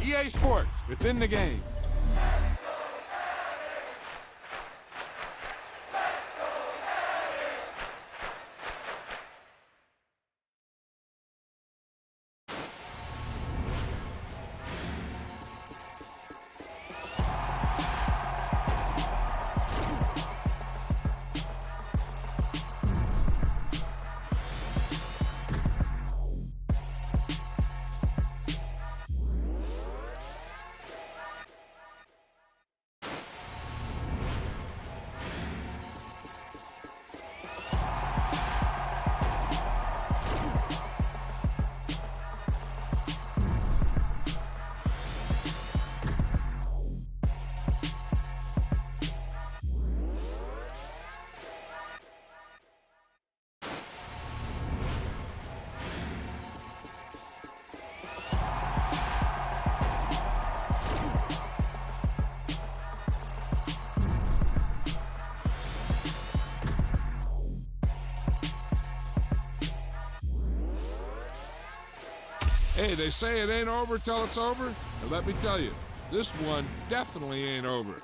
EA Sports, it's in the game. Hey, they say it ain't over till it's over. And let me tell you, this one definitely ain't over.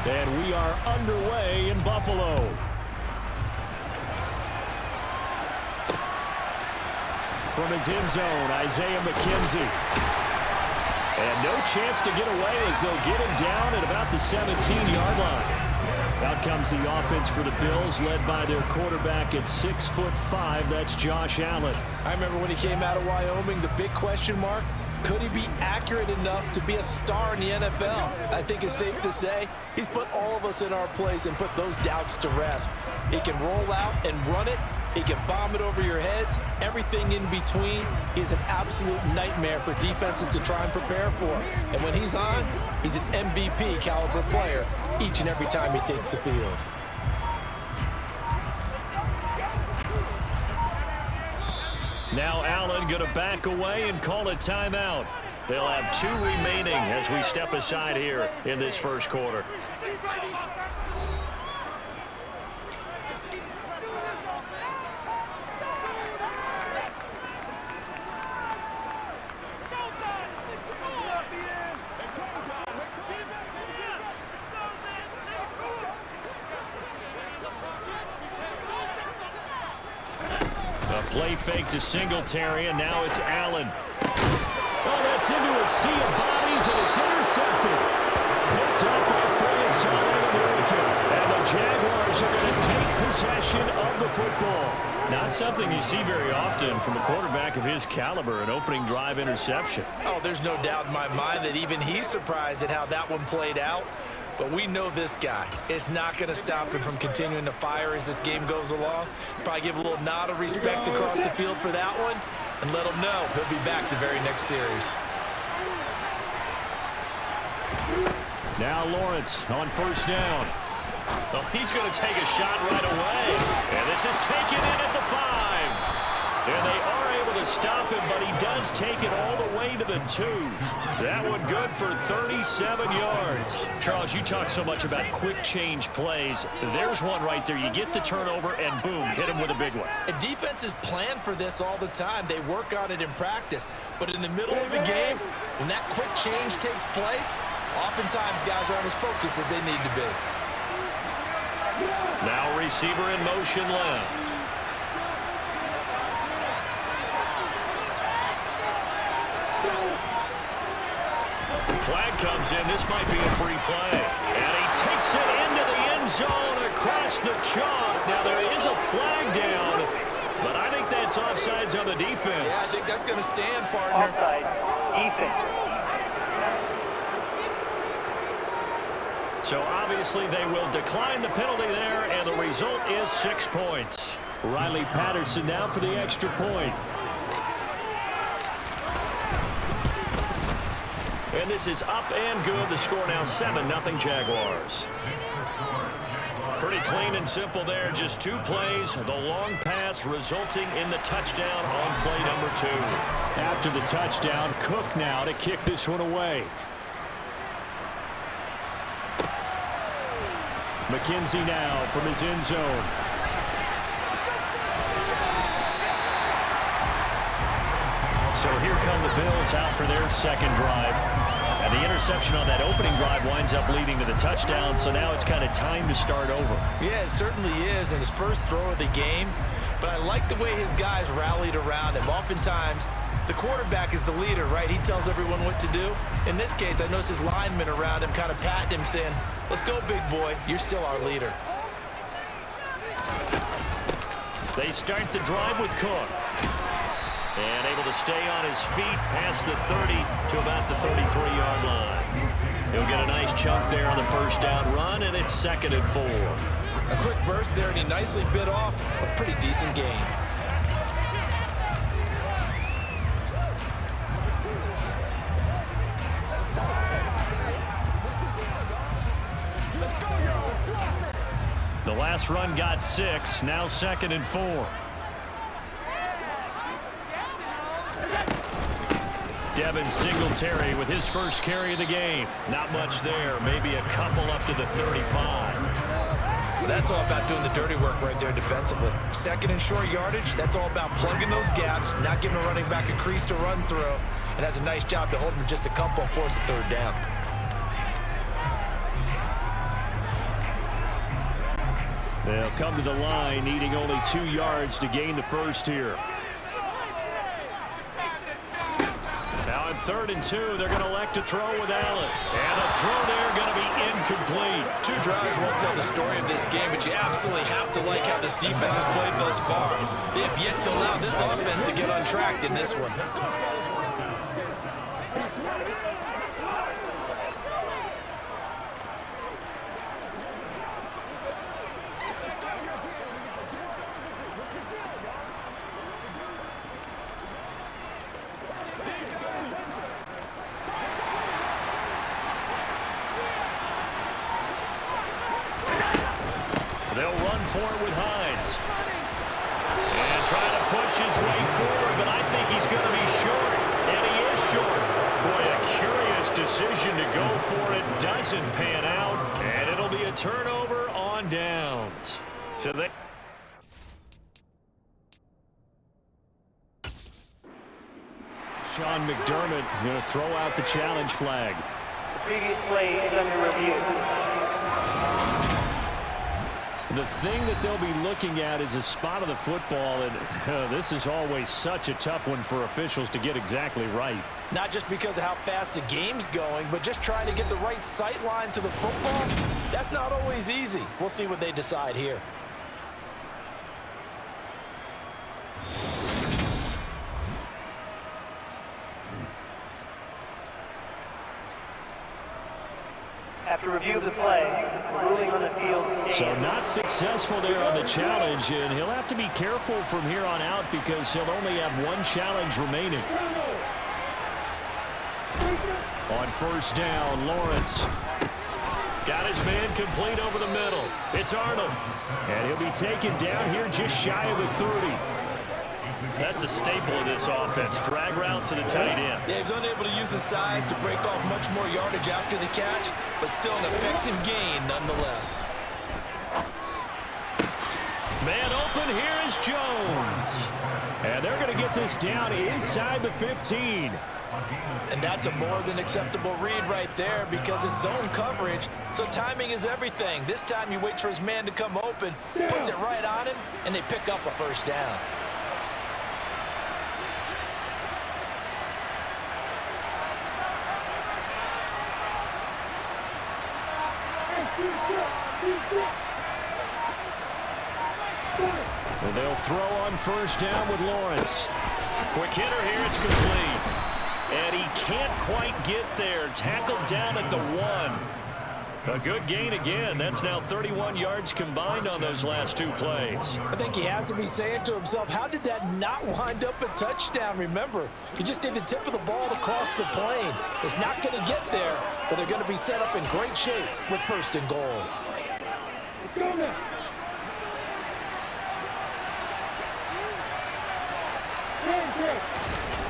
And we are underway in Buffalo. From his end zone, Isaiah McKenzie. And no chance to get away as they'll get him down at about the 17-yard line. Out comes the offense for the Bills, led by their quarterback at 6'5". That's Josh Allen. I remember when he came out of Wyoming, the big question mark, could he be accurate enough to be a star in the NFL? I think it's safe to say he's put all of us in our place and put those doubts to rest. He can roll out and run it. He can bomb it over your heads. Everything in between. He's an absolute nightmare for defenses to try and prepare for. And when he's on, he's an MVP caliber player each and every time he takes the field. Now Allen going to back away and call a timeout. They'll have 2 remaining as we step aside here in this first quarter. Play fake to Singletary, and now it's Allen. Oh, that's into a sea of bodies, and it's intercepted. Picked up by Fuller Solid American. And the Jaguars are going to take possession of the football. Not something you see very often from a quarterback of his caliber, an opening drive interception. Oh, there's no doubt in my mind that even he's surprised at how that one played out. But we know this guy is not going to stop him from continuing to fire as this game goes along. Probably give a little nod of respect across the field for that one and let him know he'll be back the very next series. Now Lawrence on first down. Well, he's going to take a shot right away. And this is taken in at the 5. And they are able to stop him, but he does take it all the way to the 2. That one good for 37 yards. Charles, you talk so much about quick change plays. There's one right there. You get the turnover, and boom, hit him with a big one. And defenses plan for this all the time. They work on it in practice. But in the middle of the game, when that quick change takes place, oftentimes guys aren't as focused as they need to be. Now receiver in motion left. Flag comes in. This might be a free play. And he takes it into the end zone across the chalk. Now there is a flag down, but I think that's offsides on the defense. Yeah, I think that's going to stand, partner. Offside, defense. So obviously they will decline the penalty there, and the result is 6 points. Riley Patterson now for the extra point. And this is up and good. The score now 7-0 Jaguars. Pretty clean and simple there. Just 2 plays. The long pass resulting in the touchdown on play number 2. After the touchdown, Cook now to kick this one away. McKenzie now from his end zone. So here come the Bills out for their second drive. And the interception on that opening drive winds up leading to the touchdown, so now it's kind of time to start over. Yeah, it certainly is, and his first throw of the game. But I like the way his guys rallied around him. Oftentimes, the quarterback is the leader, right? He tells everyone what to do. In this case, I noticed his linemen around him kind of patting him, saying, let's go, big boy. You're still our leader. They start the drive with Cook. And able to stay on his feet past the 30 to about the 33-yard line. He'll get a nice chunk there on the first down run, and it's 2nd and 4. A quick burst there, and he nicely bit off a pretty decent gain. The last run got 6, now 2nd and 4. Devin Singletary with his first carry of the game. Not much there, maybe a couple up to the 35. That's all about doing the dirty work right there defensively. 2nd and short yardage, that's all about plugging those gaps, not giving a running back a crease to run through, and has a nice job to hold him just a couple and force a 3rd down. They'll come to the line, needing only 2 yards to gain the first here. Now on 3rd and 2, they're going to elect to throw with Allen. And the throw there going to be incomplete. 2 drives won't tell the story of this game, but you absolutely have to like how this defense has played thus far. They have yet to allow this offense to get untracked in this one. They'll run for it with Hines. And trying to push his way forward, but I think he's going to be short. And he is short. Boy, a curious decision to go for it. Doesn't pan out. And it'll be a turnover on downs. So they... Sean McDermott is going to throw out the challenge flag. The previous play is under review. The thing that they'll be looking at is a spot of the football, and this is always such a tough one for officials to get exactly right. Not just because of how fast the game's going, but just trying to get the right sight line to the football. That's not always easy. We'll see what they decide here. After review of the play, the ruling on the field stands. So not successful there on the challenge, and he'll have to be careful from here on out because he'll only have 1 challenge remaining. On 1st down, Lawrence. Got his man complete over the middle. It's Arnold. And he'll be taken down here just shy of the 30. That's a staple of this offense. Drag route to the tight end. Yeah, he's unable to use his size to break off much more yardage after the catch, but still an effective gain nonetheless. Man open, here is Jones. And they're going to get this down inside the 15. And that's a more than acceptable read right there because it's zone coverage, so timing is everything. This time he waits for his man to come open, puts it right on him, and they pick up a 1st down. And they'll throw on 1st down with Lawrence. Quick hitter here, it's complete. And he can't quite get there. Tackled down at the 1. A good gain again. That's now 31 yards combined on those last 2 plays. I think he has to be saying to himself, how did that not wind up a touchdown? Remember, he just did the tip of the ball to cross the plane. It's not going to get there, but they're going to be set up in great shape with 1st and goal.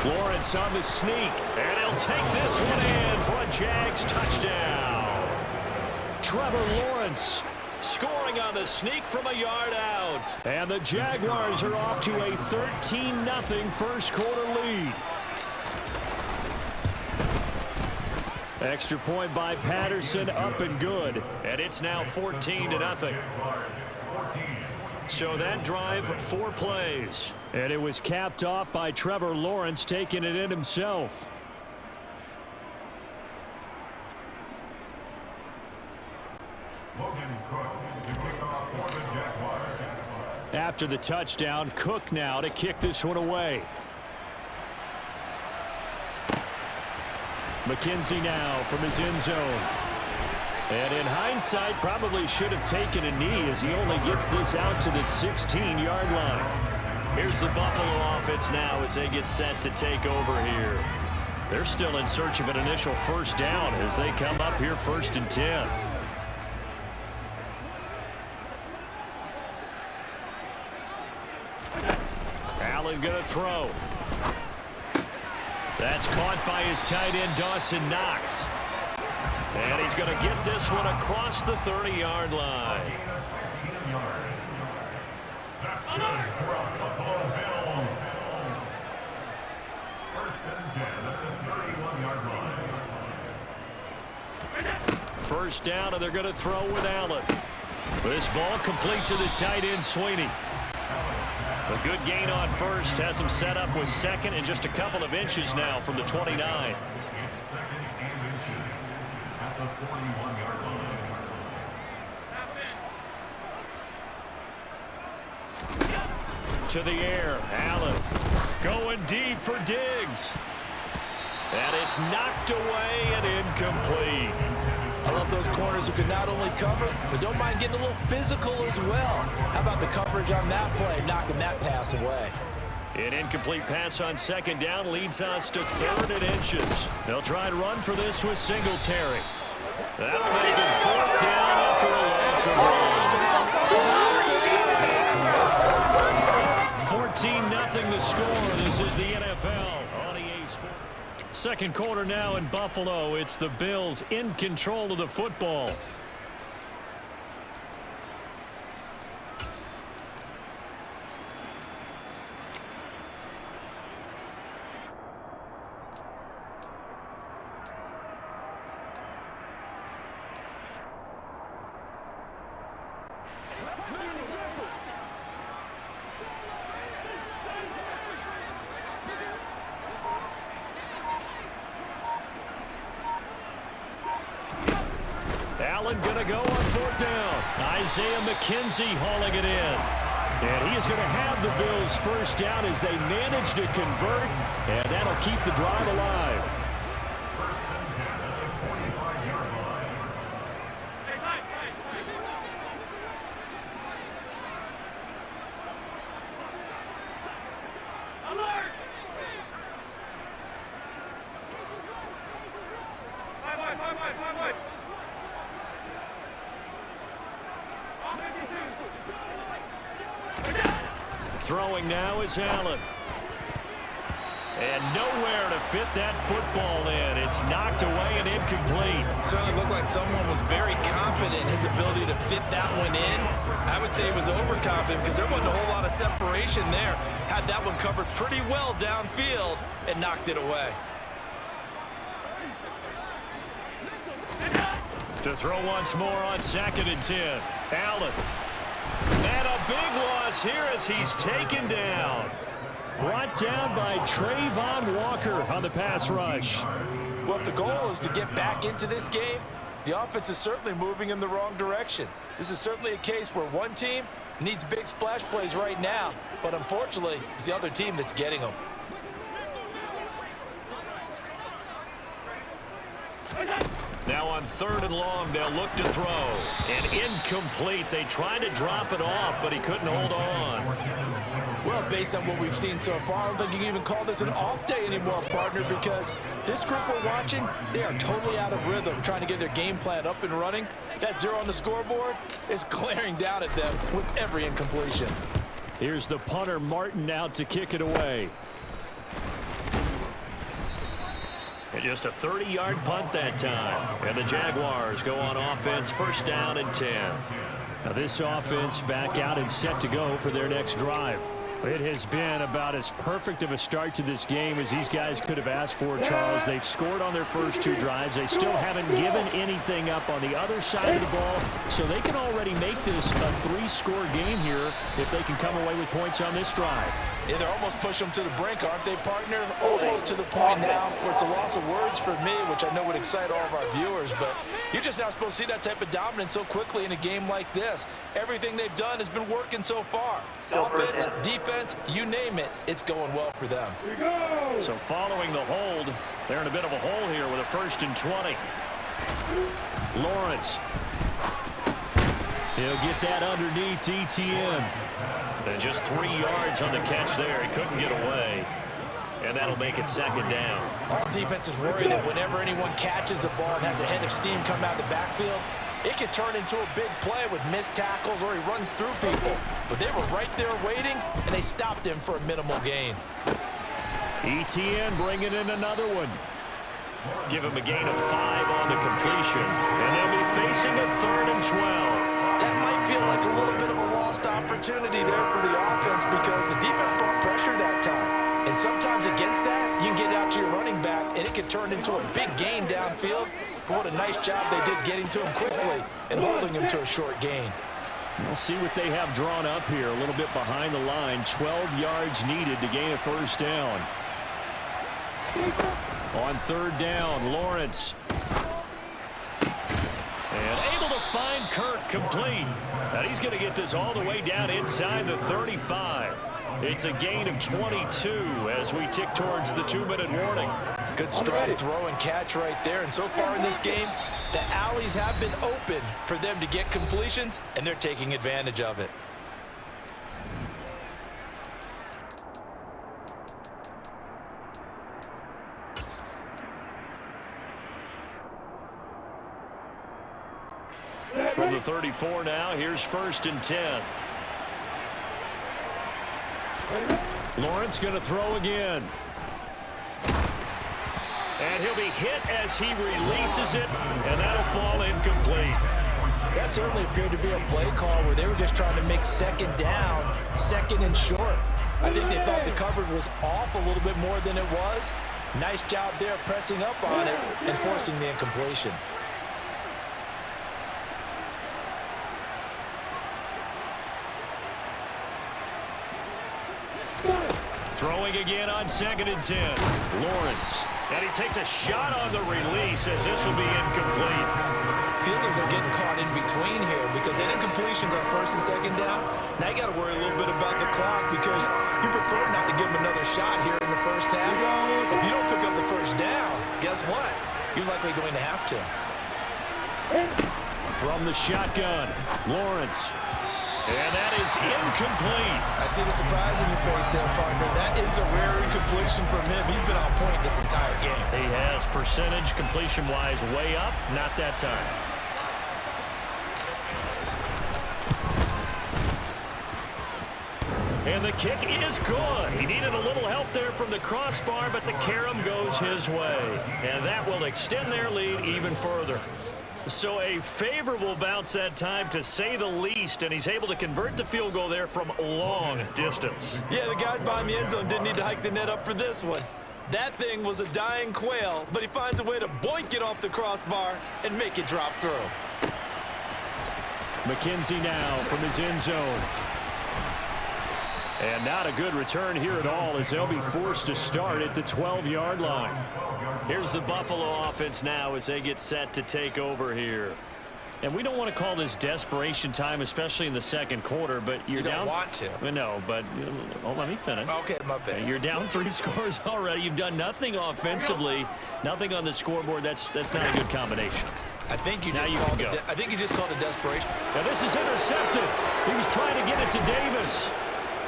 Lawrence on the sneak, and he'll take this one in for a Jags touchdown. Trevor Lawrence scoring on the sneak from a yard out. And the Jaguars are off to a 13-0 first quarter lead. Extra point by Patterson, up and good. And it's now 14-0. So that drive, 4 plays. And it was capped off by Trevor Lawrence taking it in himself. After the touchdown, Cook now to kick this one away. McKenzie now from his end zone. And in hindsight, probably should have taken a knee as he only gets this out to the 16-yard line. Here's the Buffalo offense now as they get set to take over here. They're still in search of an initial 1st down as they come up here 1st and 10. Allen going to throw. That's caught by his tight end, Dawson Knox. And he's going to get this one across the 30-yard line. That's good for a Buffalo Bills. 1st and 10 at the 31-yard line. 1st down, and they're going to throw with Allen. This ball complete to the tight end, Sweeney. A good gain on first. Has him set up with second and just a couple of inches now from the 29. To the air. Allen going deep for Diggs. And it's knocked away and incomplete. I love those corners who can not only cover, but don't mind getting a little physical as well. How about the coverage on that play, knocking that pass away? An incomplete pass on second down leads us to third and inches. They'll try and run for this with Singletary. That'll make it fourth down after a loss of one. 14-0 the score. This is the NFL on EA Sports. Second quarter now in Buffalo. It's the Bills in control of the football. Allen going to go on fourth down. Isaiah McKenzie hauling it in. And he is going to have the Bills first down as they manage to convert. And that'll keep the drive alive. Throwing now is Allen. And nowhere to fit that football in. It's knocked away and incomplete. Certainly looked like someone was very confident in his ability to fit that one in. I would say he was overconfident because there wasn't a whole lot of separation there. Had that one covered pretty well downfield and knocked it away. To throw once more on second and 10. Allen. And a big loss here as he's taken down. Brought down by Trayvon Walker on the pass rush. Well, if the goal is to get back into this game, the offense is certainly moving in the wrong direction. This is certainly a case where one team needs big splash plays right now, but unfortunately, it's the other team that's getting them. Now on third and long, they'll look to throw. And incomplete. They tried to drop it off, but he couldn't hold on. Well, based on what we've seen so far, I don't think you can even call this an off day anymore, partner, because this group we're watching, they are totally out of rhythm, trying to get their game plan up and running. That 0 on the scoreboard is glaring down at them with every incompletion. Here's the punter, Martin, out to kick it away. And just a 30-yard punt that time. And the Jaguars go on offense, first down and 10. Now this offense back out and set to go for their next drive. It has been about as perfect of a start to this game as these guys could have asked for, Charles. They've scored on their first two drives. They still haven't given anything up on the other side of the ball, so they can already make this a 3-score game here if they can come away with points on this drive. Yeah, they're almost pushing them to the brink, aren't they, partner? Almost to the point now where it's a loss of words for me, which I know would excite all of our viewers, but you're just not supposed to see that type of dominance so quickly in a game like this. Everything they've done has been working so far. Offense, defense, you name it, it's going well for them. So following the hold, they're in a bit of a hole here with a first and 20. Lawrence. He'll get that underneath ETN. And just 3 yards on the catch there. He couldn't get away. And that'll make it second down. All defenses worry that whenever anyone catches the ball and has a head of steam come out of the backfield, it could turn into a big play with missed tackles or he runs through people. But they were right there waiting, and they stopped him for a minimal gain. ETN bringing in another one. Give him a gain of 5 on the completion. And they'll be facing a third and 12. That might feel like a little bit of a lost opportunity there for the offense because the defense brought pressure that time. And sometimes against that, you can get out to your running back, and it can turn into a big gain downfield. But what a nice job they did getting to him quickly and holding him to a short gain. We'll see what they have drawn up here. A little bit behind the line. 12 yards needed to gain a first down. On third down, Lawrence. And able to find Kirk complete. And he's going to get this all the way down inside the 35. It's a gain of 22 as we tick towards the 2-minute warning. Good strong throw and catch right there. And so far in this game, the alleys have been open for them to get completions, and they're taking advantage of it. From the 34 now, here's 1st and 10. Lawrence going to throw again. And he'll be hit as he releases it, and that'll fall incomplete. That certainly appeared to be a play call where they were just trying to make second down, second and short. I think they thought the coverage was off a little bit more than it was. Nice job there pressing up on it and forcing the incompletion. Throwing again on 2nd and 10. Lawrence. And he takes a shot on the release as this will be incomplete. Feels like they're getting caught in between here because they did completions on 1st and 2nd down. Now you got to worry a little bit about the clock because you prefer not to give them another shot here in the first half. If you don't pick up the first down, guess what? You're likely going to have to. From the shotgun, Lawrence. And that is incomplete. I see the surprise in your face there, partner. That is a rare incompletion from him. He's been on point this entire game. He has percentage completion-wise way up. Not that time. And the kick is good. He needed a little help there from the crossbar, but the carom goes his way. And that will extend their lead even further. So a favorable bounce that time, to say the least, and he's able to convert the field goal there from long distance. Yeah, the guys behind the end zone didn't need to hike the net up for this one. That thing was a dying quail, but he finds a way to boink it off the crossbar and make it drop through. McKenzie now from his end zone. And not a good return here at all as they'll be forced to start at the 12-yard line. Here's the Buffalo offense now as they get set to take over here. And we don't want to call this desperation time, especially in the second quarter, but you're down. You don't want to. No, but let me finish. Okay, my bad. You're down 3 scores already. You've done nothing offensively, nothing on the scoreboard. That's not a good combination. I think you just called it desperation. Now this is intercepted. He was trying to get it to Davis.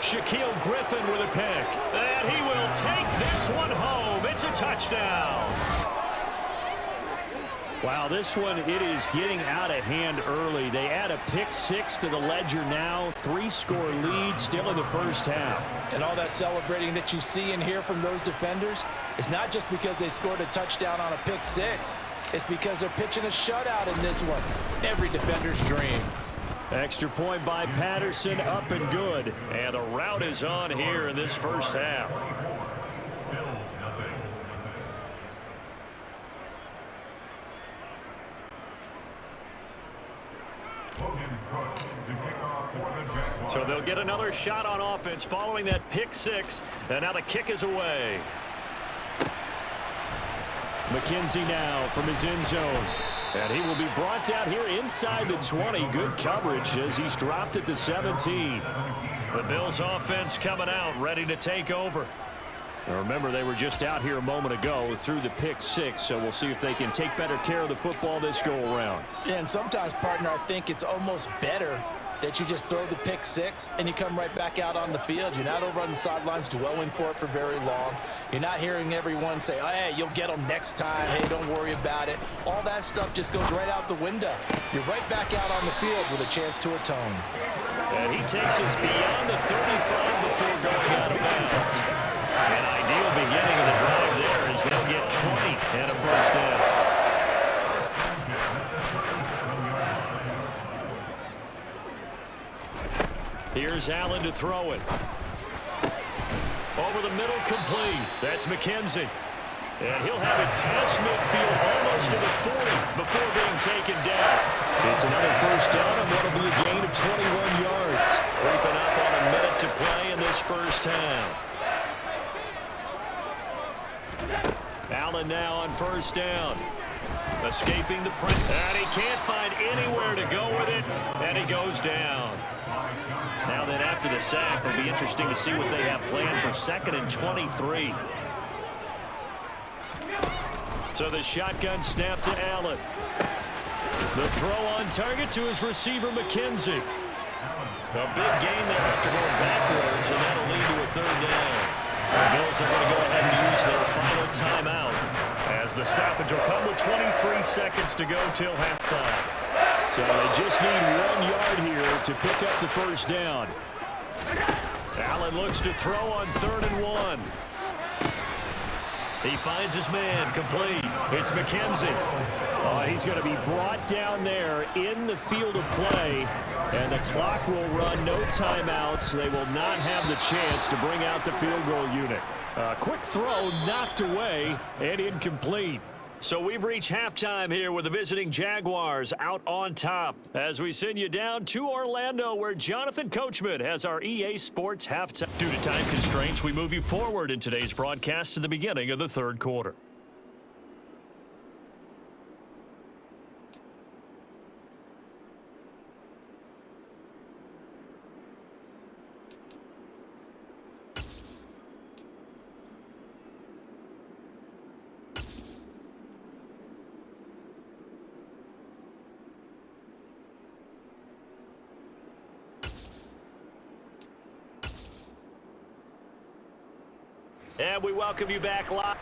Shaquille Griffin with a pick. And he will take this one home. It's a touchdown. Wow, this one, it is getting out of hand early. They add a pick 6 to the ledger now. 3-score lead still in the first half. And all that celebrating that you see and hear from those defenders is not just because they scored a touchdown on a pick 6. It's because they're pitching a shutout in this one. Every defender's dream. Extra point by Patterson, up and good. And a rout is on here in this first half. So they'll get another shot on offense following that pick 6. And now the kick is away. McKenzie now from his end zone. And he will be brought down here inside the 20. Good coverage as he's dropped at the 17. The Bills offense coming out, ready to take over. Now remember, they were just out here a moment ago through the pick 6, so we'll see if they can take better care of the football this go-around. Yeah, and sometimes, partner, I think it's almost better that you just throw the pick 6 and you come right back out on the field. You're not over on the sidelines dwelling for it for very long. You're not hearing everyone say, oh, hey, you'll get them next time. Hey, don't worry about it. All that stuff just goes right out the window. You're right back out on the field with a chance to atone. And he takes us beyond the 35 before going out of bounds. An ideal beginning of the drive there as they'll get 20 and a first down. Here's Allen to throw it. Over the middle, complete. That's McKenzie. And he'll have it past midfield almost to the 40 before being taken down. It's another first down and what will be a gain of 21 yards. Creeping up on a minute to play in this first half. Allen now on first down. Escaping the press. And he can't find anywhere to go with it. And he goes down. Now then, after the sack, it'll be interesting to see what they have planned for 2nd and 23. So the shotgun snap to Allen. The throw on target to his receiver, McKenzie. A big gain there after going backwards, and that'll lead to a 3rd down. The Bills are going to go ahead and use their final timeout, as the stoppage will come with 23 seconds to go till halftime. So they just need 1 yard here to pick up the first down. Allen looks to throw on 3rd and 1. He finds his man, complete. It's McKenzie. He's going to be brought down there in the field of play, and the clock will run. No timeouts. They will not have the chance to bring out the field goal unit. Quick throw knocked away and incomplete. So we've reached halftime here with the visiting Jaguars out on top as we send you down to Orlando, where Jonathan Coachman has our EA Sports halftime. Due to time constraints, we move you forward in today's broadcast to the beginning of the 3rd quarter. And we welcome you back live.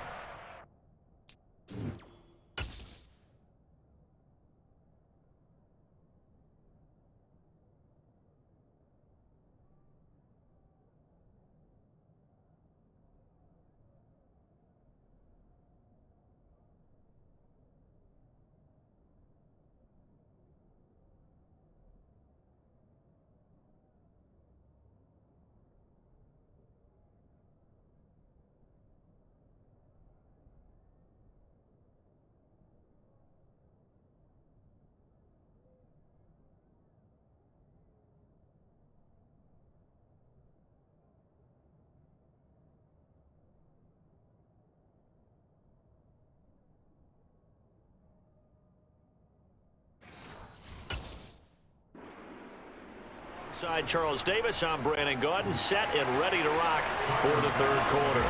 Side Charles Davis, I'm Brandon Gaudin, set and ready to rock for the 3rd quarter.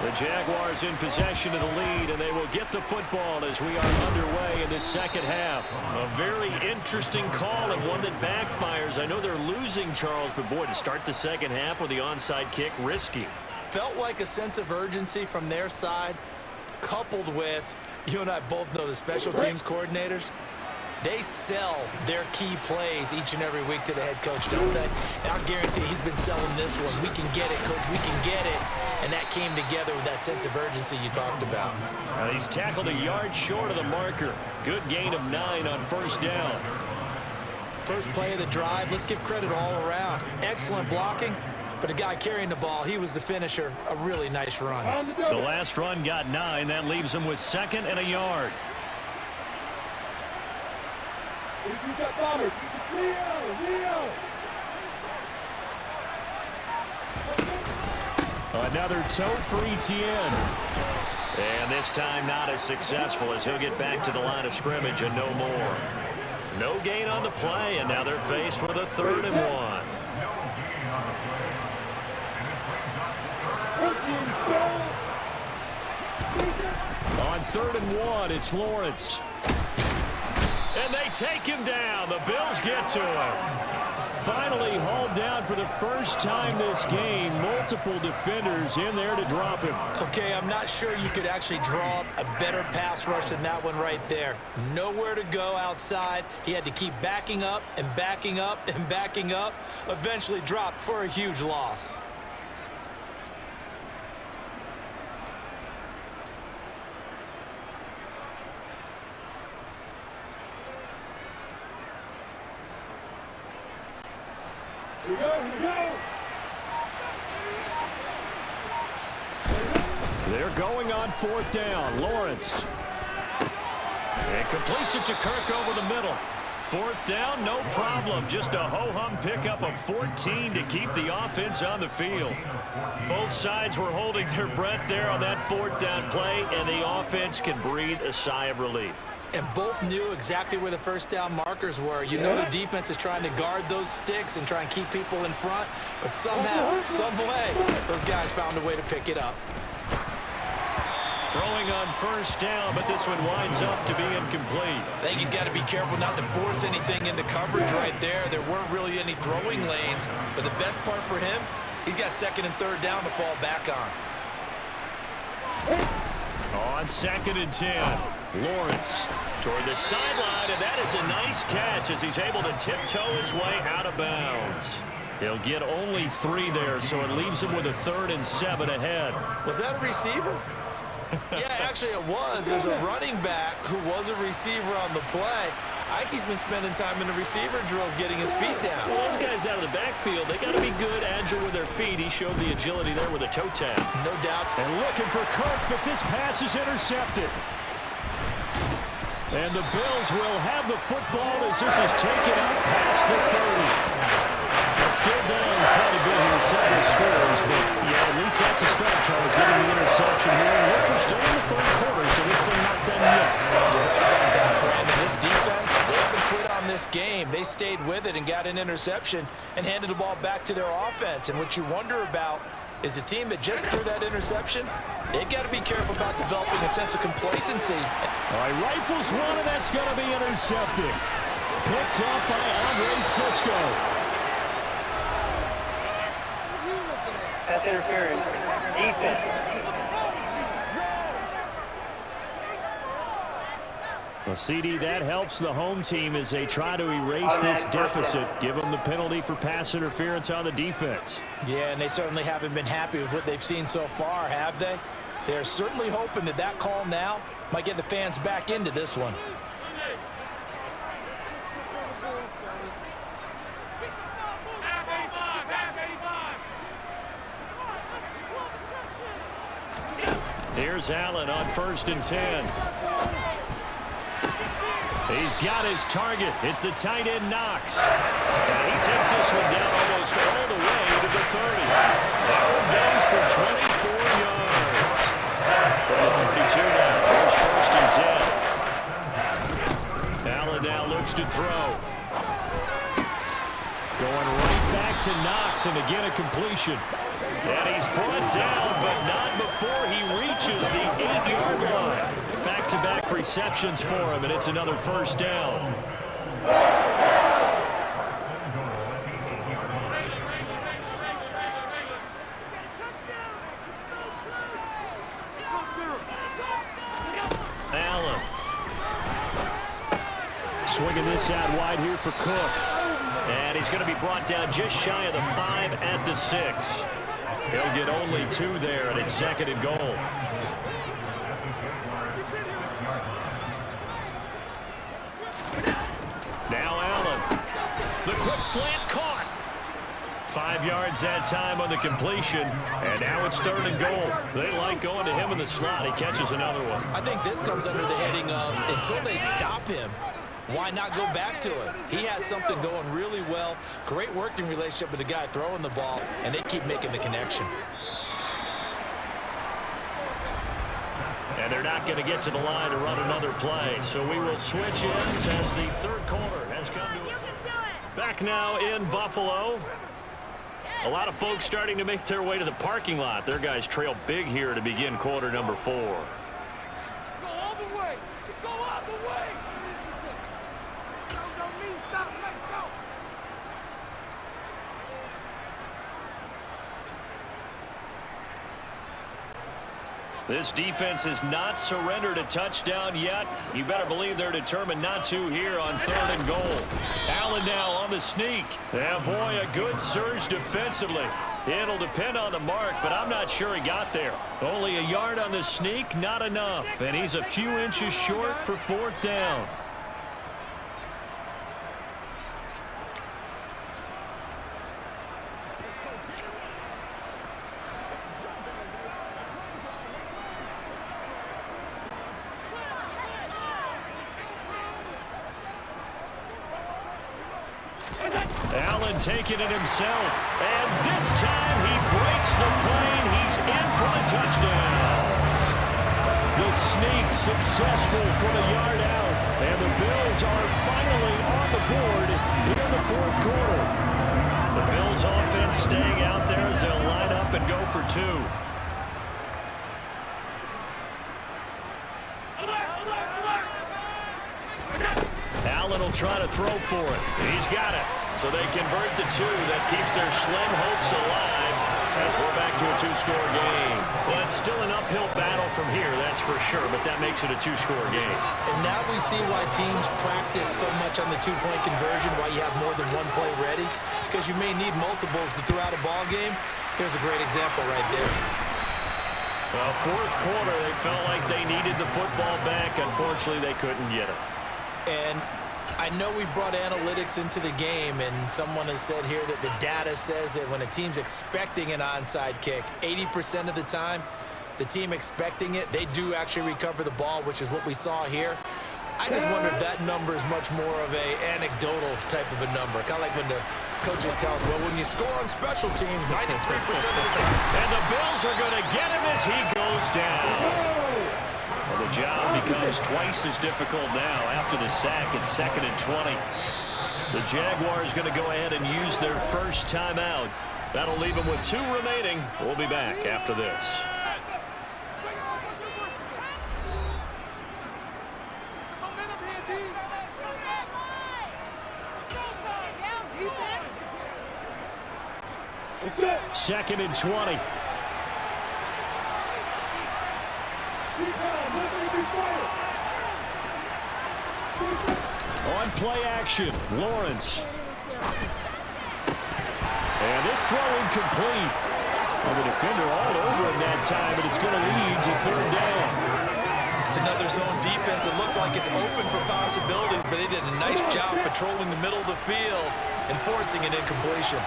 The Jaguars in possession of the lead, and they will get the football as we are underway in this second half. A very interesting call and one that backfires. I know they're losing, Charles, but boy, to start the second half with the onside kick, risky. Felt like a sense of urgency from their side, coupled with, you and I both know the special teams coordinators. They sell their key plays each and every week to the head coach, don't they? And I guarantee he's been selling this one. We can get it, coach. We can get it. And that came together with that sense of urgency you talked about. He's tackled a yard short of the marker. Good gain of 9 on first down. First play of the drive. Let's give credit all around. Excellent blocking. But the guy carrying the ball, he was the finisher. A really nice run. The last run got 9. That leaves him with 2nd and a yard. Another tote for Etienne. And this time not as successful, as he'll get back to the line of scrimmage and no more. No gain on the play, and now they're faced with a 3rd and 1. On 3rd and 1, it's Lawrence. And they take him down. The Bills get to him. Finally hauled down for the first time this game. Multiple defenders in there to drop him. Okay, I'm not sure you could actually draw up a better pass rush than that one right there. Nowhere to go outside. He had to keep backing up and backing up and backing up. Eventually dropped for a huge loss. Here we go. They're going on 4th down. Lawrence. And Completes it to Kirk over the middle. Fourth down, no problem. Just a ho-hum pickup of 14 to keep the offense on the field. Both sides were holding their breath there on that fourth down play, and the offense can breathe a sigh of relief. And both knew exactly where the first down markers were. You know the defense is trying to guard those sticks and try and keep people in front, but somehow, some way, those guys found a way to pick it up. Throwing on first down, but this one winds up to be incomplete. I think he's got to be careful not to force anything into coverage right there. There weren't really any throwing lanes, but the best part for him, he's got second and third down to fall back on. On second and 10, Lawrence toward the sideline, and that is a nice catch as he's able to tiptoe his way out of bounds. He'll get only 3 there, so it leaves him with a 3rd and 7 ahead. Was that a receiver? Yeah, actually it was. There's a running back who was a receiver on the play. Ike's been spending time in the receiver drills getting his feet down. Well, those guys out of the backfield, they got to be good, agile with their feet. He showed the agility there with a toe tap. No doubt. And looking for Kirk, but this pass is intercepted. And the Bills will have the football as this is taken out past the 30. Still down quite a bit here, several scores, but yeah, at least that's a start, Charles, getting the interception here. Look, we're still in the third quarter, so this thing not done yet. You're right about that, Brandon. This defense, they haven't quit on this game. They stayed with it and got an interception and handed the ball back to their offense. And what you wonder about is the team that just threw that interception, they've got to be careful about developing a sense of complacency. All right, rifles one, and that's going to be intercepted. Picked up by Andre Cisco. Pass interference. Defense. Well, CD, that helps the home team as they try to erase this deficit. Give them the penalty for pass interference on the defense. Yeah, and they certainly haven't been happy with what they've seen so far, have they? They're certainly hoping that that call now might get the fans back into this one. Here's Allen on 1st and 10. He's got his target. It's the tight end Knox. And he takes this one down almost all the way to the 30. That one goes for 24 yards. From the 32 now, here's 1st and 10. Allen now looks to throw. Going right back to Knox, and again a completion. And he's brought down, but not before he reaches the 8-yard line. Back-to-back receptions for him, and it's another first down. Allen. Swinging this out wide here for Cook. And he's going to be brought down just shy of the 5 at the 6. He'll get only 2 there, and it's 2nd and goal. Now Allen. The quick slant caught. 5 yards that time on the completion, and now it's 3rd and goal. They like going to him in the slot. He catches another one. I think this comes under the heading of until they stop him, why not go back to it? He has something going really well. Great working relationship with the guy throwing the ball, and they keep making the connection. And they're not going to get to the line to run another play. So we will switch ends as the third quarter has come to a back now in Buffalo. A lot of folks starting to make their way to the parking lot. Their guys trail big here to begin quarter number 4. Go all the way. Go all the way. Don't mean stop. Let's go. This defense has not surrendered a touchdown yet. You better believe they're determined not to here on 3rd and goal. Allen now on the sneak. Yeah, boy, a good surge defensively. It'll depend on the mark, but I'm not sure he got there. Only a yard on the sneak, not enough. And he's a few inches short for 4th down. and taking it himself. And this time he breaks the plane. He's in for the touchdown. The sneak successful from a yard out. And the Bills are finally on the board here in the fourth quarter. The Bills offense staying out there as they'll line up and go for two. Allen will try to throw for it. He's got it. So they convert the two. That keeps their slim hopes alive as we're back to a two-score game. Well, it's still an uphill battle from here, that's for sure, but that makes it a two-score game. And now we see why teams practice so much on the two-point conversion, why you have more than one play ready, because you may need multiples to throw out a ball game. Here's a great example right there. Well, fourth quarter, they felt like they needed the football back. Unfortunately, they couldn't get it. And I know we brought analytics into the game, and someone has said here that the data says that when a team's expecting an onside kick, 80% of the time, the team expecting it, they do actually recover the ball, which is what we saw here. I just wonder if that number is much more of a anecdotal type of a number. Kind of like when the coaches tell us, well, when you score on special teams, 93% of the time. And the Bills are going to get him as he goes down. Well, the job becomes twice as difficult now. After the sack, it's 2nd and 20. The Jaguars going to go ahead and use their first timeout. That'll leave them with 2 remaining. We'll be back after this. Second and 20. On play action, Lawrence. And this throw incomplete. And the defender all over him that time, but it's going to lead to 3rd down. It's another zone defense. It looks like it's open for possibilities, but they did a nice job patrolling the middle of the field and forcing an incompletion.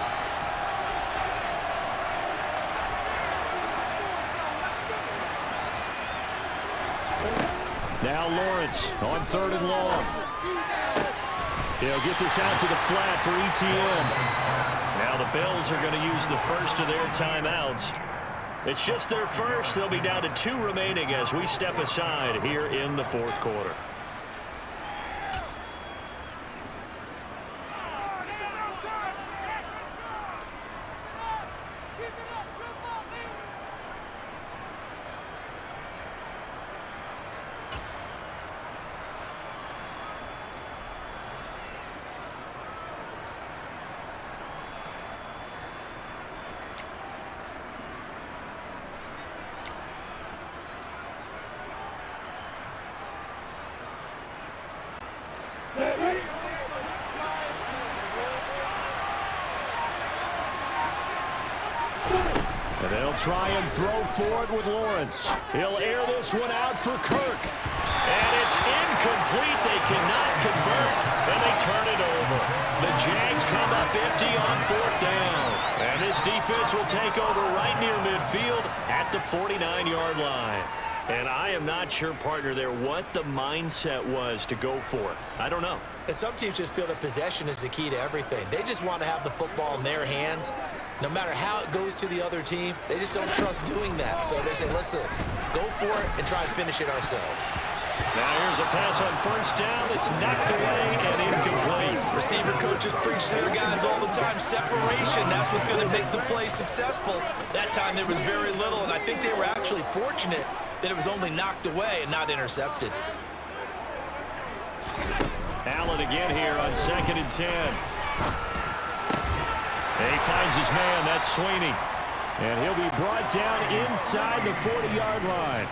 Now Lawrence on 3rd and long. He'll get this out to the flat for ETN. Now the Bills are going to use the first of their timeouts. It's just their first. They'll be down to 2 remaining as we step aside here in the fourth quarter. And they'll try and throw for it with Lawrence. He'll air this one out for Kirk. And it's incomplete. They cannot convert, and they turn it over. The Jags come up empty on 4th down. And this defense will take over right near midfield at the 49-yard line. And I am not sure, partner, there what the mindset was to go for it. I don't know. And some teams just feel that possession is the key to everything. They just want to have the football in their hands. No matter how it goes to the other team, they just don't trust doing that. So they say, listen, go for it and try and finish it ourselves. Now here's a pass on 1st down. It's knocked away and incomplete. Receiver coaches preach to their guys all the time. Separation, that's what's going to make the play successful. That time there was very little, and I think they were actually fortunate that it was only knocked away and not intercepted. Allen again here on 2nd and 10. And he finds his man. That's Sweeney. And he'll be brought down inside the 40-yard line.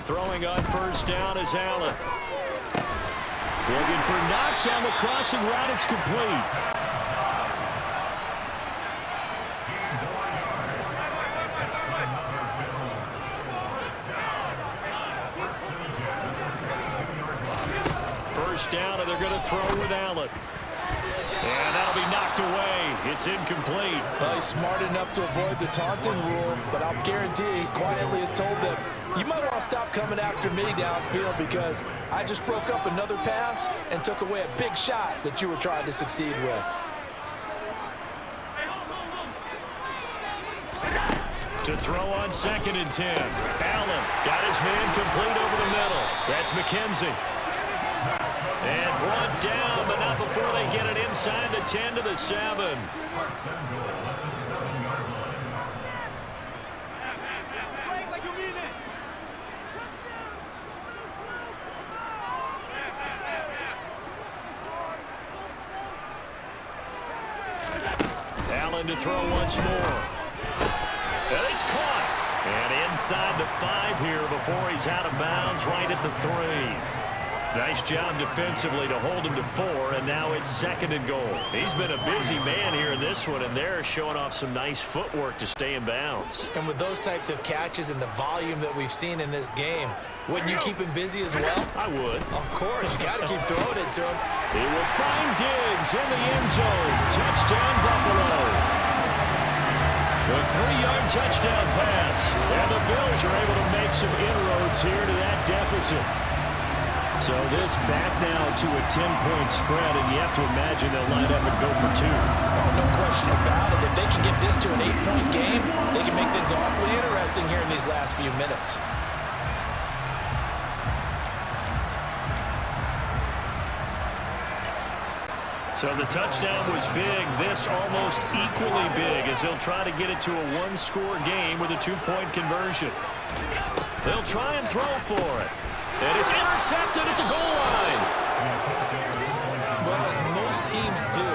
Throwing on 1st down is Allen. Looking for Knox on the crossing route. It's complete. First down, and they're going to throw with Allen. And that'll be knocked away. It's it's incomplete. Well, he's smart enough to avoid the taunting rule, but I'll guarantee he quietly has told them, you might want to stop coming after me downfield because I just broke up another pass and took away a big shot that you were trying to succeed with. To throw on 2nd and 10. Allen got his man complete over the middle. That's McKenzie. And brought down, but not before they get it inside the 10 to the 7. Allen to throw once more. And it's caught. And inside the 5 here before he's out of bounds right at the 3. Nice job defensively to hold him to 4, and now it's 2nd and goal. He's been a busy man here in this one, and they're showing off some nice footwork to stay in bounds. And with those types of catches and the volume that we've seen in this game, wouldn't you keep him busy as well? I would. Of course, you got to keep throwing it to him. He will find Diggs in the end zone. Touchdown, Buffalo. The 3-yard touchdown pass, and the Bills are able to make some inroads here to that deficit. So this back now to a 10-point spread, and you have to imagine they'll line up and go for 2. Oh, no question about it. If they can get this to an 8-point game, they can make things awfully interesting here in these last few minutes. So the touchdown was big. This almost equally big as they'll try to get it to a 1-score game with a 2-point conversion. They'll try and throw for it. And it's intercepted at the goal line. Well, as most teams do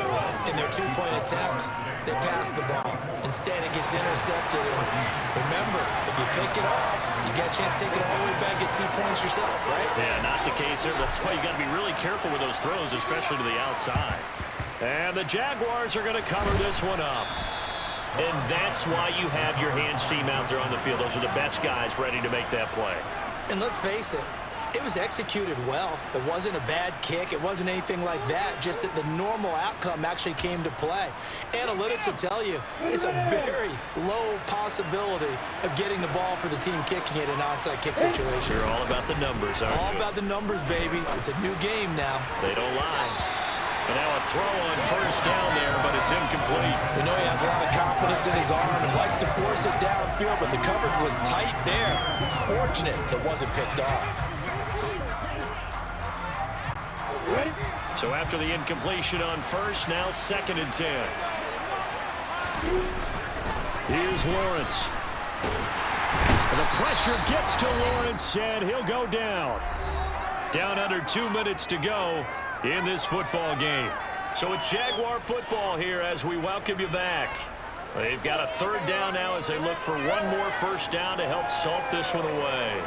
in their 2-point attempt, they pass the ball. Instead, it gets intercepted. And remember, if you pick it off, you get a chance to take it all the way back, get 2 points yourself, right? Yeah, not the case there. That's why you got to be really careful with those throws, especially to the outside. And the Jaguars are going to cover this one up. And that's why you have your hands team out there on the field. Those are the best guys ready to make that play. And let's face it, it was executed well. It wasn't a bad kick. It wasn't anything like that. Just that the normal outcome actually came to play. Analytics will tell you it's a very low possibility of getting the ball for the team kicking it in an onside kick situation. You're all about the numbers, aren't you? All about the numbers, baby. It's a new game now. They don't lie. And now a throw on 1st down there, but it's incomplete. We know he has a lot of confidence in his arm and likes to force it downfield, but the coverage was tight there. Fortunate it wasn't picked off. So after the incompletion on 1st, now 2nd and 10. Here's Lawrence. And the pressure gets to Lawrence, and he'll go down. Down under 2 minutes to go in this football game. So it's Jaguar football here as we welcome you back. They've got a 3rd down now as they look for one more 1st down to help salt this one away.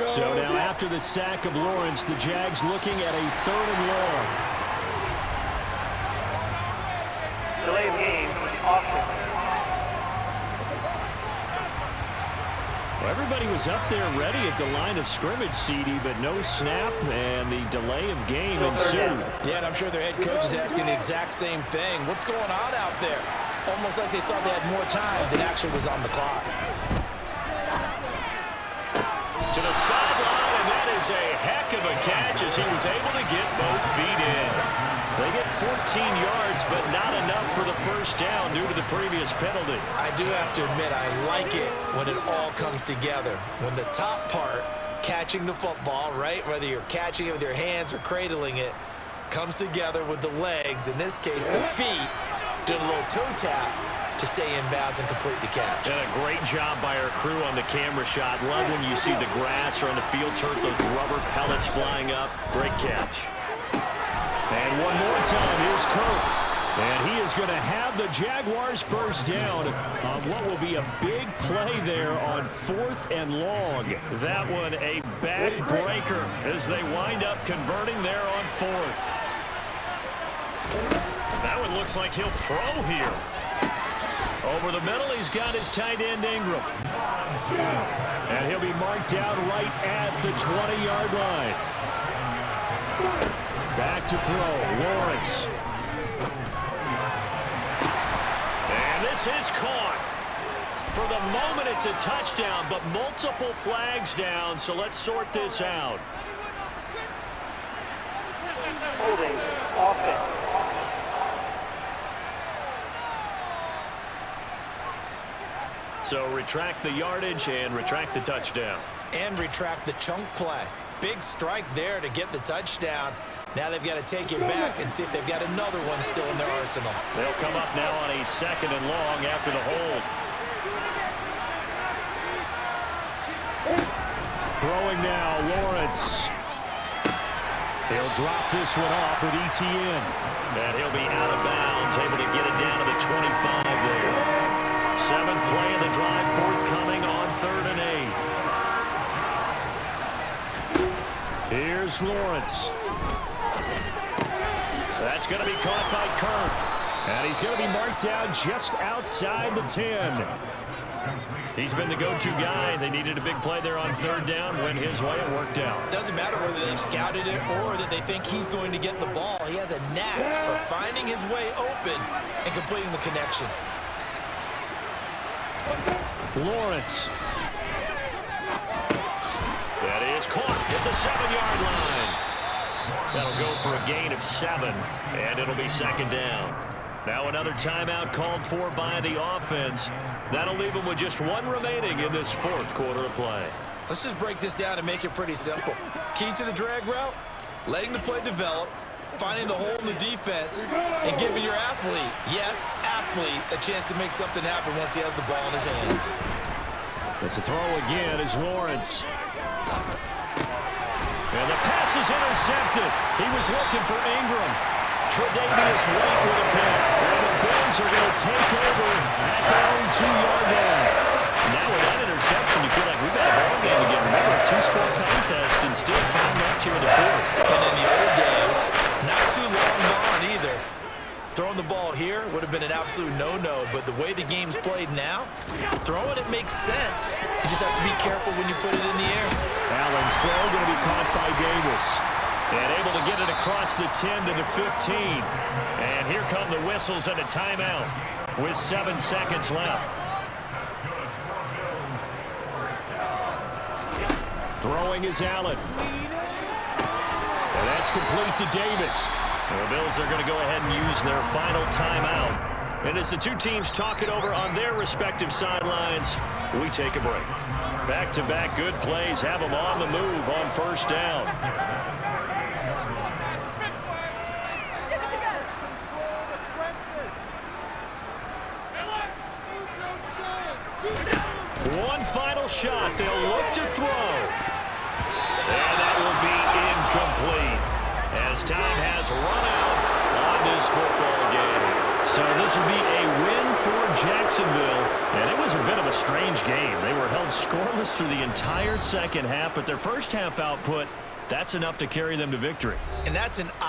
So now after the sack of Lawrence, the Jags looking at a 3rd and long. Delay of game, offense. Well, everybody was up there ready at the line of scrimmage, CD, but no snap, and the delay of game ensued. Yeah, and I'm sure their head coach is asking the exact same thing. What's going on out there? Almost like they thought they had more time than actually was on the clock. To the sideline, and that is a heck of a catch as he was able to get both feet in. They get 14 yards, but not enough for the 1st down due to the previous penalty. I do have to admit, I like it when it all comes together. When the top part, catching the football, right, whether you're catching it with your hands or cradling it, comes together with the legs, in this case the feet, doing a little toe tap to stay in bounds and complete the catch. And a great job by our crew on the camera shot. Love when you see the grass or on the field turf, those rubber pellets flying up. Great catch. And one more time, here's Kirk. And he is going to have the Jaguars first down on what will be a big play there on 4th and long. That one a backbreaker as they wind up converting there on 4th. That one looks like he'll throw here. Over the middle, he's got his tight end Ingram. And he'll be marked down right at the 20-yard line. Back to throw, Lawrence. And this is caught. For the moment, it's a touchdown, but multiple flags down, so let's sort this out. Holding offense. So retract the yardage and retract the touchdown. And retract the chunk play. Big strike there to get the touchdown. Now they've got to take it back and see if they've got another one still in their arsenal. They'll come up now on a 2nd and long after the hold. Throwing now, Lawrence. He'll drop this one off with ETN. And he'll be out of bounds, able to get it down to the 25 there. 7th play of the drive, forthcoming on 3rd and 8. Here's Lawrence. That's going to be caught by Kirk. And he's going to be marked down just outside the 10. He's been the go-to guy. They needed a big play there on 3rd down. Went his way. It worked out. Doesn't matter whether they scouted it or that they think he's going to get the ball. He has a knack for finding his way open and completing the connection. Lawrence. That is caught at the 7-yard line. That'll go for a gain of 7, and it'll be 2nd down. Now another timeout called for by the offense. That'll leave them with just 1 remaining in this 4th quarter of play. Let's just break this down and make it pretty simple. Key to the drag route, letting the play develop, finding the hole in the defense, and giving your athlete, yes, athlete, a chance to make something happen once he has the ball in his hands. But to throw again is Lawrence. And the pass is intercepted. He was looking for Ingram. Tre'Davious White with a pick. And the Bills are going to take over at their own 2-yard line. Now with that interception, you feel like we've got a ball game again. Remember, a 2-score contest and still time left here in the 4th. And in the old days, not too long gone either. Throwing the ball here would have been an absolute no-no, but the way the game's played now, throwing it makes sense. You just have to be careful when you put it in the air. Allen's throw going to be caught by Davis. And able to get it across the 10 to the 15. And here come the whistles and a timeout with 7 seconds left. Throwing is Allen. And that's complete to Davis. The Bills are going to go ahead and use their final timeout. And as the two teams talk it over on their respective sidelines, we take a break. Back-to-back good plays have them on the move on 1st down. One final shot. They'll look to throw. And that will be incomplete as time has run out on this football game. So this will be a win for Jacksonville. And it was a bit of a strange game. They were held scoreless through the entire 2nd half, but their first half output, that's enough to carry them to victory. And that's an